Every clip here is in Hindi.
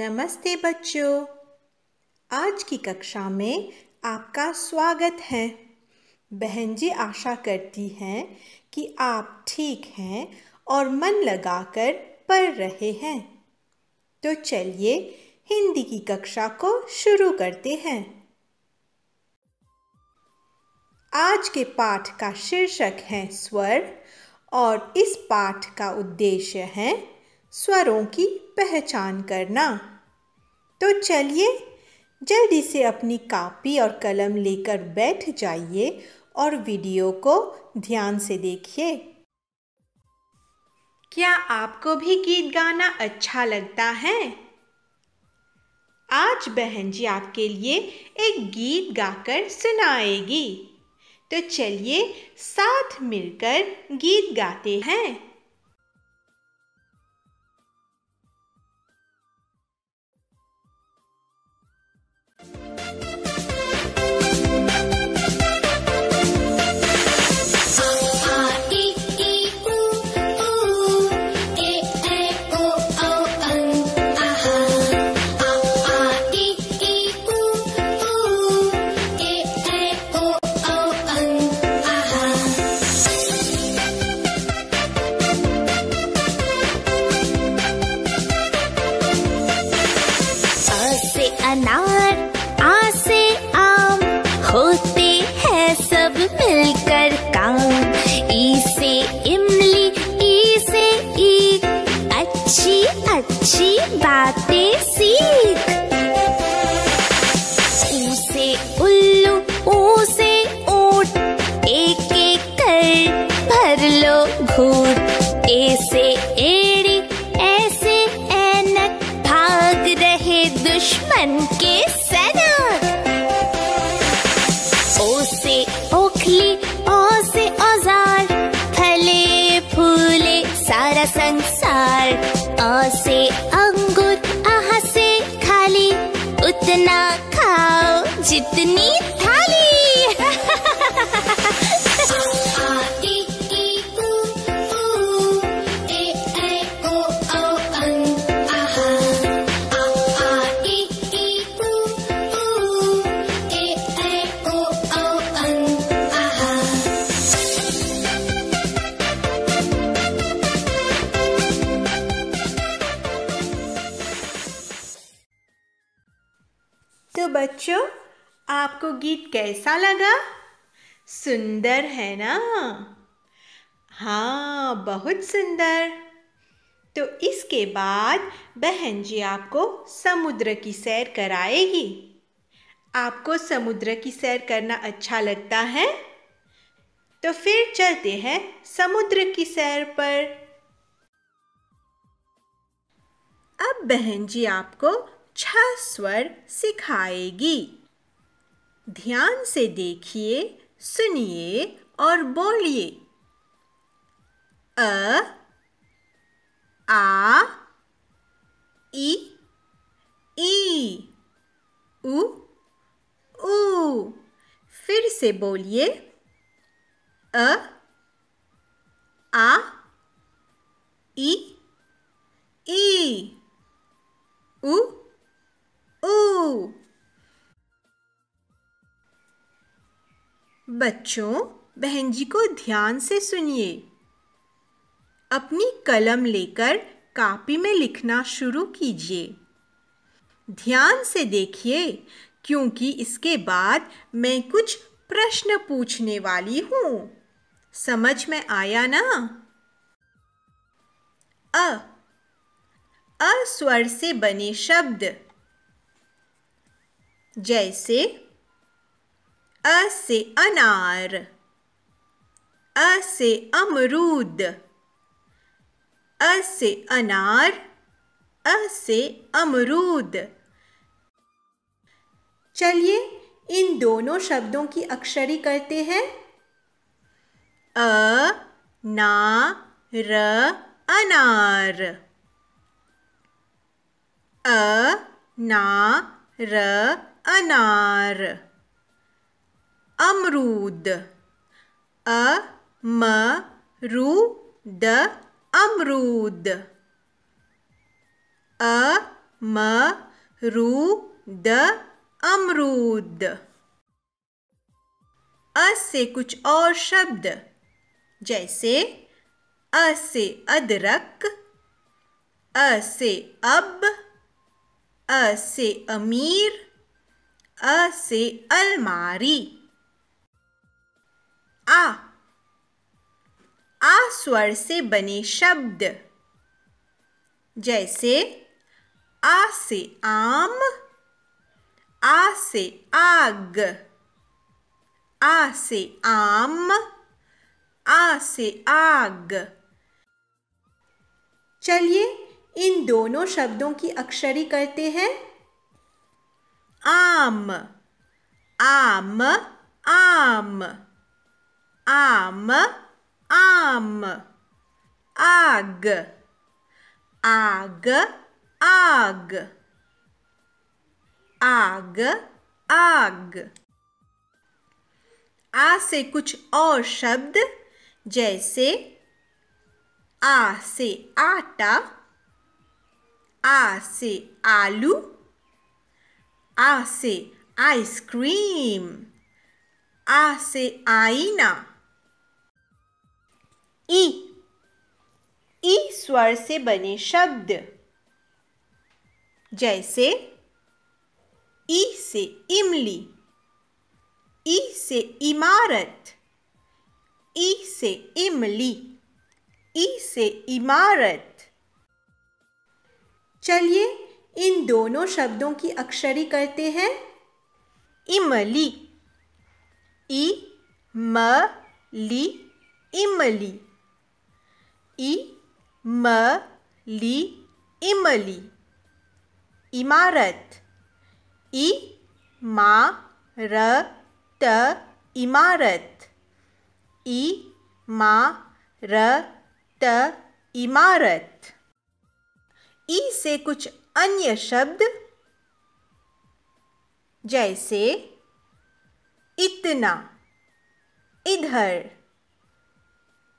नमस्ते बच्चों। आज की कक्षा में आपका स्वागत है। बहन जी आशा करती हैं कि आप ठीक हैं और मन लगाकर पढ़ रहे हैं। तो चलिए हिंदी की कक्षा को शुरू करते हैं। आज के पाठ का शीर्षक है स्वर और इस पाठ का उद्देश्य है स्वरों की पहचान करना। तो चलिए जल्दी से अपनी कॉपी और कलम लेकर बैठ जाइए और वीडियो को ध्यान से देखिए। क्या आपको भी गीत गाना अच्छा लगता है? आज बहन जी आपके लिए एक गीत गाकर सुनाएगी। तो चलिए साथ मिलकर गीत गाते हैं। अनार, आ से आम, होते हैं सब मिलकर काम। ई से इमली, ई से ईख, अच्छी अच्छी बातें सीख। ऊ से उल्लू, ऊ से ऊंट, एक एक कर भर लो घूंट। ए से एड़ी, ऐसे ऐनक, भाग रहे दुश्मन के सैनिक। ओ से ओखली, ओ से औजार, फले फूले सारा संसार। आ से अंगूर, आह से खाली, उतना खाओ जितनी थाली। तो बच्चों, आपको गीत कैसा लगा? सुंदर है ना? हाँ, बहुत सुंदर। तो इसके बाद बहन जी आपको समुद्र की सैर कराएगी। आपको समुद्र की सैर करना अच्छा लगता है? तो फिर चलते हैं समुद्र की सैर पर। अब बहन जी आपको 6 स्वर सिखाएगी। ध्यान से देखिए, सुनिए और बोलिए। अ, आ, ई, ई, उ, ऊ। फिर से बोलिए। अ, आ, ई, ई, उ, ऊ। बच्चों, बहन जी को ध्यान से सुनिए। अपनी कलम लेकर कॉपी में लिखना शुरू कीजिए। ध्यान से देखिए, क्योंकि इसके बाद मैं कुछ प्रश्न पूछने वाली हूँ। समझ में आया ना? अ स्वर से बने शब्द जैसे अ से अनार, अ से अमरूद, अ से अनार, अ से अमरूद। चलिए इन दोनों शब्दों की अक्षरी करते हैं। अ ना र अनार, अ ना र अनार। अमरूद, अ म रू द अमरूद, अ मरूद अमरूद। अ से कुछ और शब्द जैसे अ से अदरक, अ से अब, अ से अमीर, अ से अलमारी। आ स्वर से बने शब्द जैसे आ से आम, आ से आग, आ से आम, आ से आग। चलिए इन दोनों शब्दों की अक्षरी करते हैं। आम, आम, आम, आम, आम। आग, आग, आग, आग, आग। आ से कुछ और शब्द जैसे आ से आटा, आ से आलू, आ से आइसक्रीम, आ से आईना। ई स्वर से बने शब्द जैसे ई से इमली, ई से इमारत, ई से इमली, ई से इमारत। चलिए इन दोनों शब्दों की अक्षरी करते हैं। इमली, ई म ली, इमली, ई म ली, इमली। इमारत, ई मा र त, इमारत, ई मा र त, इमारत। ई से कुछ अन्य शब्द जैसे इतना, इधर,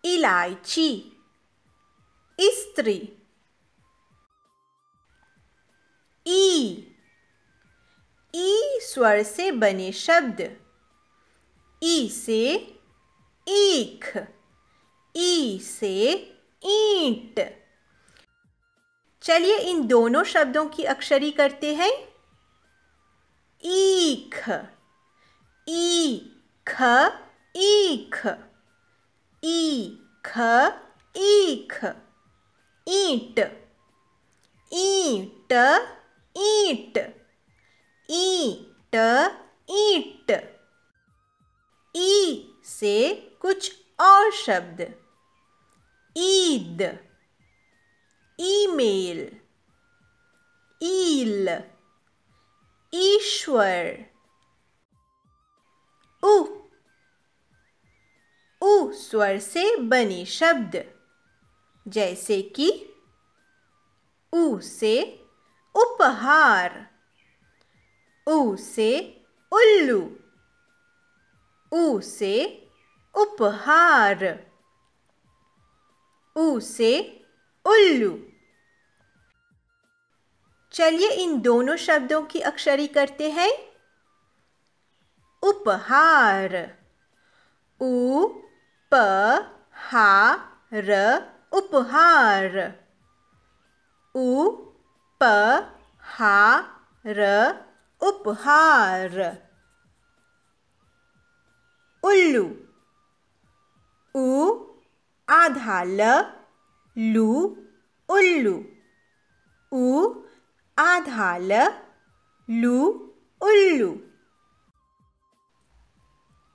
इलायची, इस्त्री। ई स्वर से बने शब्द ई से ईख, ई से ईंट। चलिए इन दोनों शब्दों की अक्षरी करते हैं। ईख, ईख, ईख, ईख, ईख। ईंट, ईंट, ईंट, ईंट, ईंट। ई से कुछ और शब्द ईद, ईमेल, ईल, ईश्वर। उ स्वर से बने शब्द जैसे कि उ से उपहार, उ से उल्लू, उ से उपहार, उ से उल्लू। चलिए इन दोनों शब्दों की अक्षरी करते हैं। उपहार, उ प हा र, उपहार, उ प हा र, उपहार। उल्लू, उ आधा ल, लू, उल्लू, उ आधा ल, लू, उल्लू।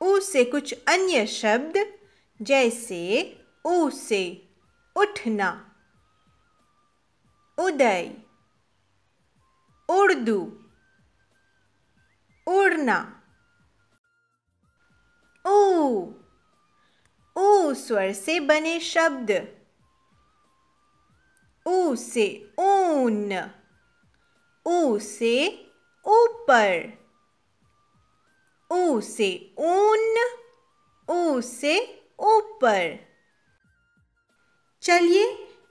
उ से कुछ अन्य शब्द जैसे उ से उठना, उदय, उर्दू, उड़ना। ऊ स्वर से बने शब्द ऊ से ऊन, ऊ से ऊपर, ऊ से ऊन, ऊ से ऊपर। चलिए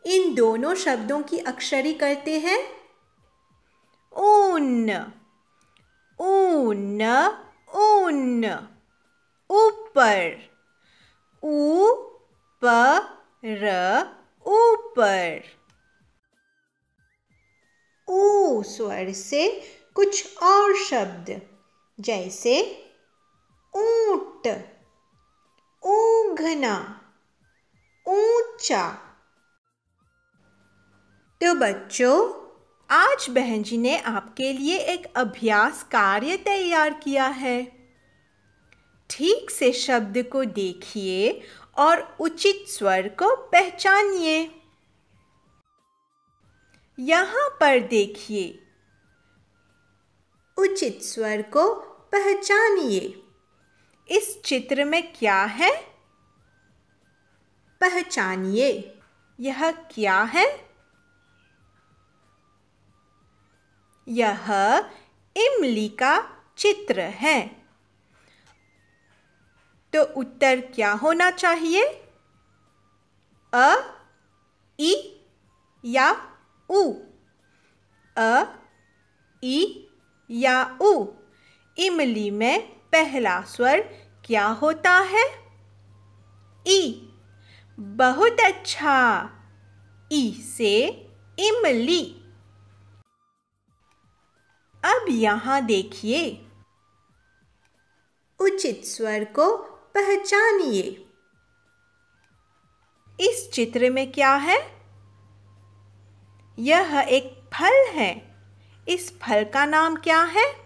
इन दोनों शब्दों की अक्षरी करते हैं। ऊन, ऊन, ऊन। ऊपर, ऊपर, ऊपर। ऊ स्वर से कुछ और शब्द जैसे ऊंट, ऊंघना, ऊंचा। तो बच्चों, आज बहन जी ने आपके लिए एक अभ्यास कार्य तैयार किया है। ठीक से शब्द को देखिए और उचित स्वर को पहचानिए। यहाँ पर देखिए, उचित स्वर को पहचानिए। इस चित्र में क्या है? पहचानिए। यह क्या है? यह इमली का चित्र है। तो उत्तर क्या होना चाहिए? अ, इ या उ? अ, इ या उ? इमली में पहला स्वर क्या होता है? ई। बहुत अच्छा। ई से इमली। अब यहाँ देखिए, उचित स्वर को पहचानिए। इस चित्र में क्या है? यह एक फल है। इस फल का नाम क्या है?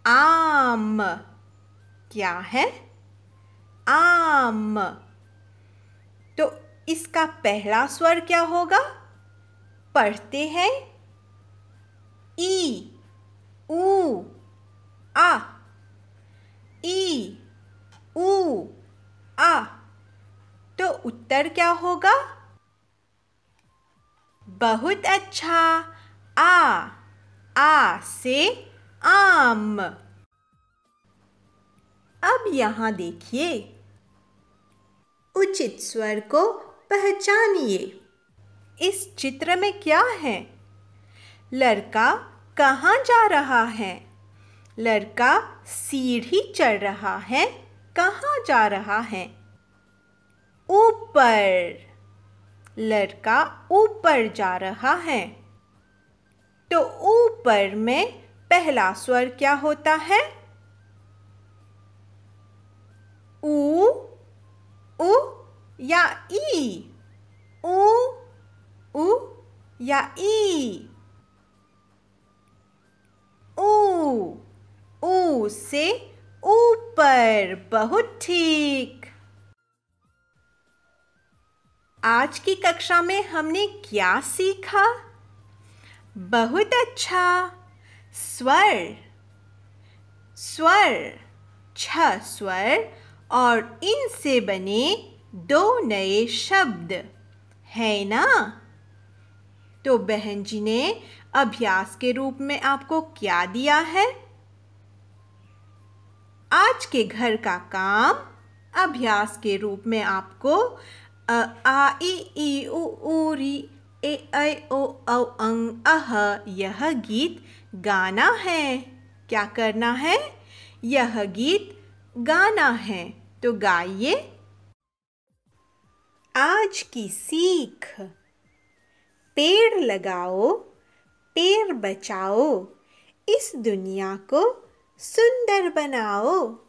आम। क्या है? आम। तो इसका पहला स्वर क्या होगा? पढ़ते हैं। ई, ऊ, आ। ई, ऊ, आ। तो उत्तर क्या होगा? बहुत अच्छा। आ से आम। अब यहाँ देखिए, उचित स्वर को पहचानिए। इस चित्र में क्या है? लड़का कहाँ जा रहा है? लड़का सीढ़ी चढ़ रहा है। कहाँ जा रहा है? ऊपर। लड़का ऊपर जा रहा है। तो ऊपर में पहला स्वर क्या होता है? ऊ, उ या ई? ऊ, उ या ई? ऊ से ऊपर। बहुत ठीक। आज की कक्षा में हमने क्या सीखा? बहुत अच्छा। स्वर, स्वर, 6 स्वर और इनसे बने 2 नए शब्द है ना? तो बहन जी ने अभ्यास के रूप में आपको क्या दिया है? आज के घर का काम अभ्यास के रूप में आपको आ इ ई उ ऊ री ए ऐ ओ औ अं अह यह गीत गाना है। क्या करना है? यह गीत गाना है। तो गाइए। आज की सीख। पेड़ लगाओ, पेड़ बचाओ, इस दुनिया को सुंदर बनाओ।